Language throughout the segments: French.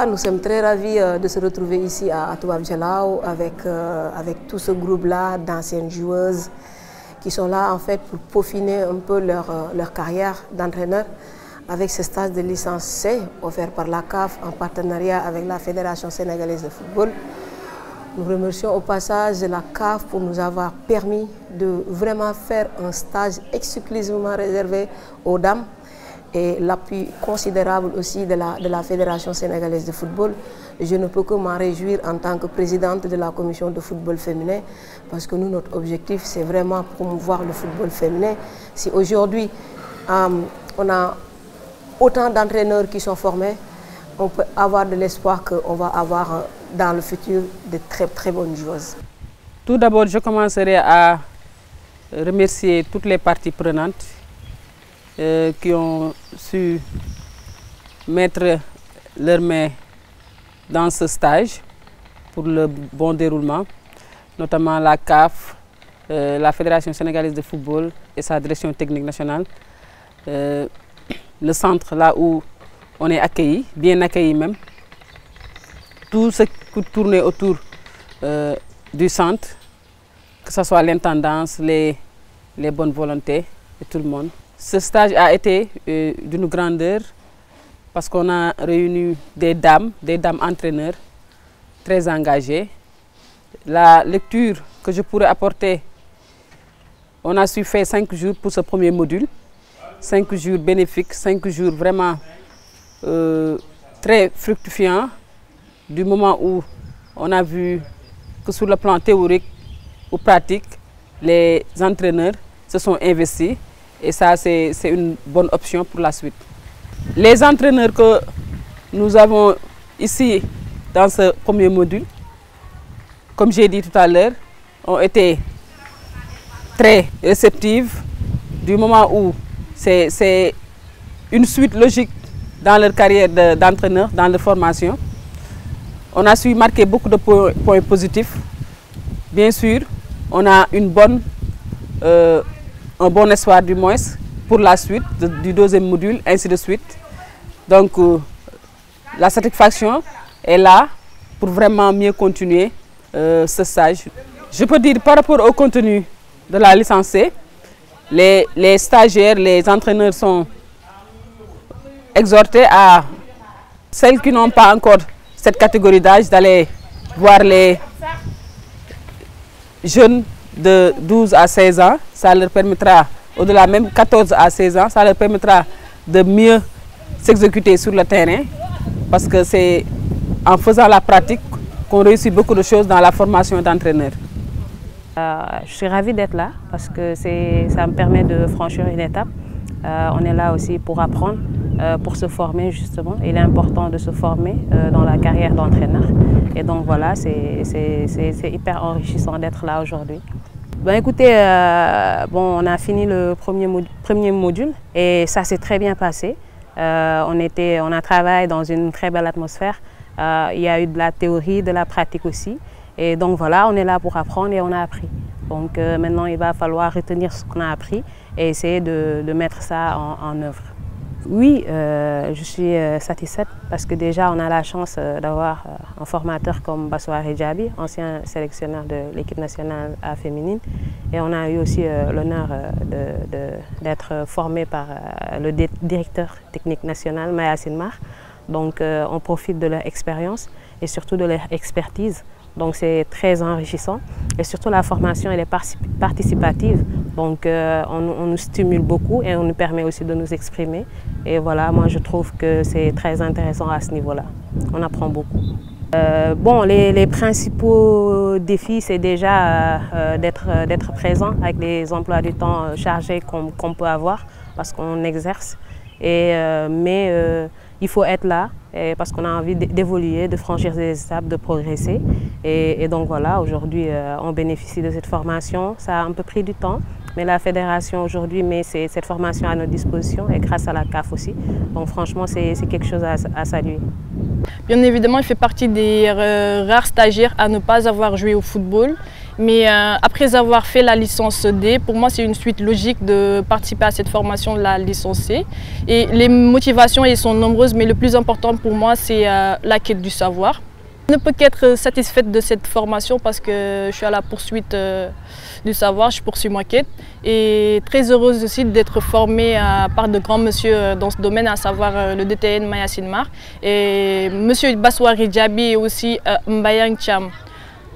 Nous sommes très ravis de se retrouver ici à Toubab Dialaw avec tout ce groupe-là d'anciennes joueuses qui sont là en fait pour peaufiner un peu leur carrière d'entraîneur avec ce stage de licence C offert par la CAF en partenariat avec la Fédération sénégalaise de football. Nous remercions au passage la CAF pour nous avoir permis de vraiment faire un stage exclusivement réservé aux dames et l'appui considérable aussi de la Fédération sénégalaise de football. Je ne peux que m'en réjouir en tant que présidente de la commission de football féminin parce que nous, notre objectif, c'est vraiment promouvoir le football féminin. Si aujourd'hui, on a autant d'entraîneurs qui sont formés, on peut avoir de l'espoir qu'on va avoir dans le futur de très très bonnes joueuses. Tout d'abord, je commencerai à remercier toutes les parties prenantes qui ont su mettre leurs mains dans ce stage pour le bon déroulement, notamment la CAF, la Fédération sénégalaise de football et sa direction technique nationale, le centre là où on est accueilli, bien accueilli même, tout ce qui tournait autour du centre, que ce soit l'intendance, les bonnes volontés et tout le monde. Ce stage a été d'une grandeur parce qu'on a réuni des dames entraîneurs très engagées. La lecture que je pourrais apporter, on a su faire 5 jours pour ce premier module, 5 jours bénéfiques, 5 jours vraiment très fructifiants, du moment où on a vu que sur le plan théorique ou pratique, les entraîneurs se sont investis. Et ça, c'est une bonne option pour la suite. Les entraîneurs que nous avons ici dans ce premier module, comme j'ai dit tout à l'heure, ont été très réceptifs du moment où c'est une suite logique dans leur carrière d'entraîneur, dans leur formation. On a su marquer beaucoup de points positifs. Bien sûr, on a un bon espoir du moins pour la suite du deuxième module, ainsi de suite. Donc la satisfaction est là pour vraiment mieux continuer ce stage. Je peux dire par rapport au contenu de la licence C, les stagiaires, les entraîneurs sont exhortés à celles qui n'ont pas encore cette catégorie d'âge d'aller voir les jeunes de 12 à 16 ans, ça leur permettra, au-delà même 14 à 16 ans, ça leur permettra de mieux s'exécuter sur le terrain parce que c'est en faisant la pratique qu'on réussit beaucoup de choses dans la formation d'entraîneurs. Je suis ravie d'être là parce que ça me permet de franchir une étape. On est là aussi pour apprendre, pour se former justement. Il est important de se former dans la carrière d'entraîneur. Et donc voilà, c'est hyper enrichissant d'être là aujourd'hui. Ben écoutez, on a fini le premier module et ça s'est très bien passé. On a travaillé dans une très belle atmosphère. Il y a eu de la théorie, de la pratique aussi. Et donc voilà, on est là pour apprendre et on a appris. Donc maintenant, il va falloir retenir ce qu'on a appris et essayer de mettre ça en œuvre. Oui, je suis satisfaite parce que déjà on a la chance d'avoir un formateur comme Bassoir Hijabi, ancien sélectionneur de l'équipe nationale féminine. Et on a eu aussi l'honneur d'être formé par le directeur technique national, Maya Sinmar. Donc on profite de leur expérience et surtout de leur expertise. Donc c'est très enrichissant et surtout la formation elle est participative. Donc on nous stimule beaucoup et on nous permet aussi de nous exprimer. Et voilà, moi je trouve que c'est très intéressant à ce niveau-là. On apprend beaucoup. Les principaux défis, c'est déjà d'être présent avec les emplois du temps chargés qu'on peut avoir parce qu'on exerce. Mais il faut être là parce qu'on a envie d'évoluer, de franchir des étapes, de progresser. Et donc voilà, aujourd'hui, on bénéficie de cette formation. Ça a un peu pris du temps, mais la fédération aujourd'hui met cette formation à notre disposition et grâce à la CAF aussi. Donc franchement, c'est quelque chose à saluer. Bien évidemment, il fait partie des rares stagiaires à ne pas avoir joué au football. Mais après avoir fait la licence D, pour moi c'est une suite logique de participer à cette formation de la licence C. Et les motivations elles sont nombreuses, mais le plus important pour moi c'est la quête du savoir. Je ne peux qu'être satisfaite de cette formation parce que je suis à la poursuite du savoir, je poursuis ma quête et très heureuse aussi d'être formée par de grands messieurs dans ce domaine, à savoir le DTN Mayacine Mar et monsieur Baswari Diaby et aussi Mbayang Cham.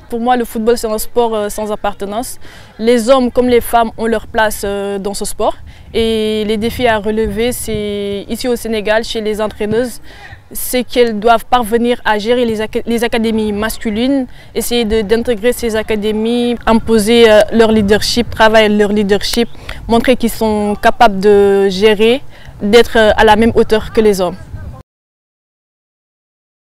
Pour moi, le football c'est un sport sans appartenance. Les hommes comme les femmes ont leur place dans ce sport et les défis à relever, c'est ici au Sénégal, chez les entraîneuses, c'est qu'elles doivent parvenir à gérer les académies masculines, essayer d'intégrer ces académies, imposer leur leadership, travailler leur leadership, montrer qu'ils sont capables de gérer, d'être à la même hauteur que les hommes.